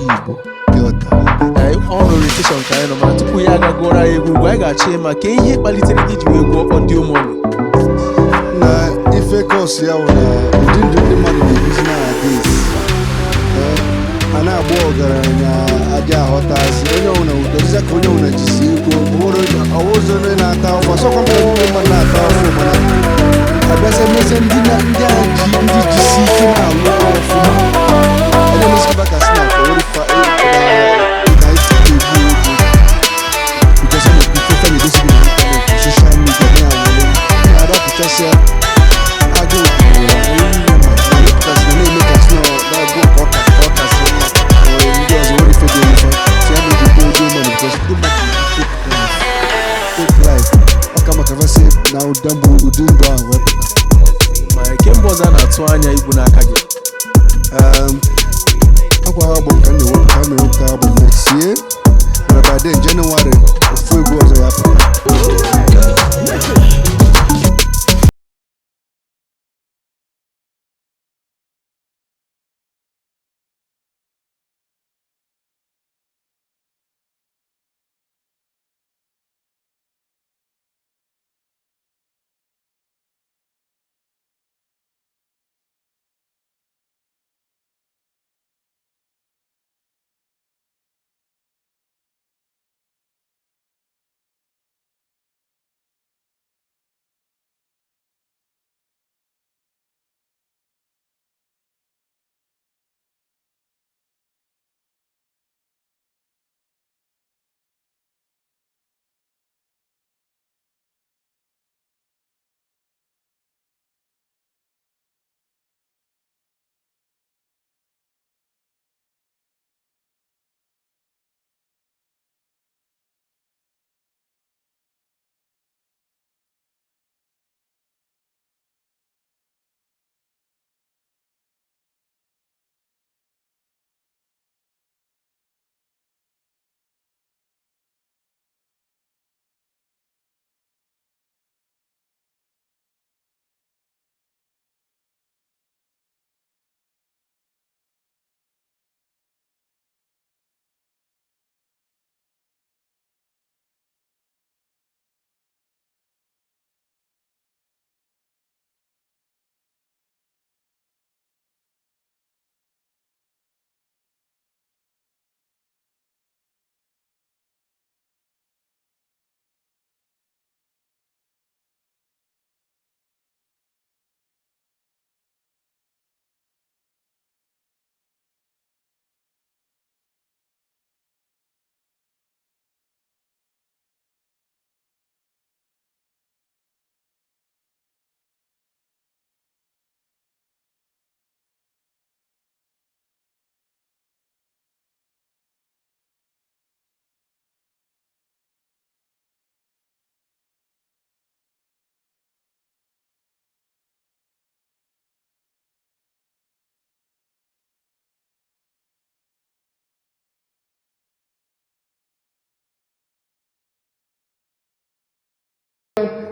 Igbo dị ọta. Ọrụ orientation ka anyị nọ mana tupu ya aga gụọrọ anyị egwu anyị ga-achọ ịma ka ihe kpalitere gị iji wee gụọ ndị ụmụnụ. Na ife kọọsụ ya bụ na ụdị ndụ ndị mmadụ na-ebizi nowadays. A na-agba ọgaranya adị aghọtazi onye ọbụla ụdọziza ka onye ọbụla jisi ego ọwụzọ onye na-ata ụgwọ sọkwa mgbe ndị mmadụ na-ata ọfụ mana abịazi emezi ndị jisi ike na-alụ ọfụma onye mesikọba ka si na-akọ orifa na isi egbu ego bikọsa na ifefe na-egosi gị n'ịntanetị soshal midia na-awụle na-adapụchasịa agụ obodo na-eme ka si na-agụ ka ọkasị ndị ọzọ nwere ife dị mfe si ya na-eji ụdị ụmụ because ndị mmadụ fake life ọka maka vasị na ụda mbụ ụdị ndụ ahụ wepụta. Ma kemgbe ọzọ a na-atụ anya igbu n'aka gị? Akwa album ka na-ewepụta album next year but by then January ofu egwu ọzọ ya pụta.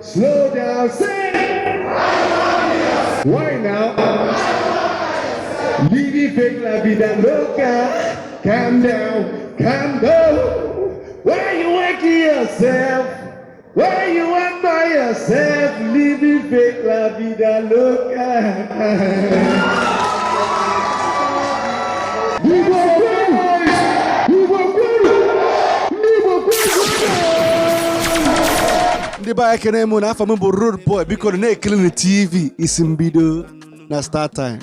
Slow down, sing. Why now? Leave fake la vida loca. Calm down, calm down. Why you working yourself? Why you want by yourself? Leave fake la vida loca. We were boys. We were boys. We were boys. Ndị be anyị kene mụ na afọ m bụ Rudeboy biko na-ekiri na TV isi mbido na start time.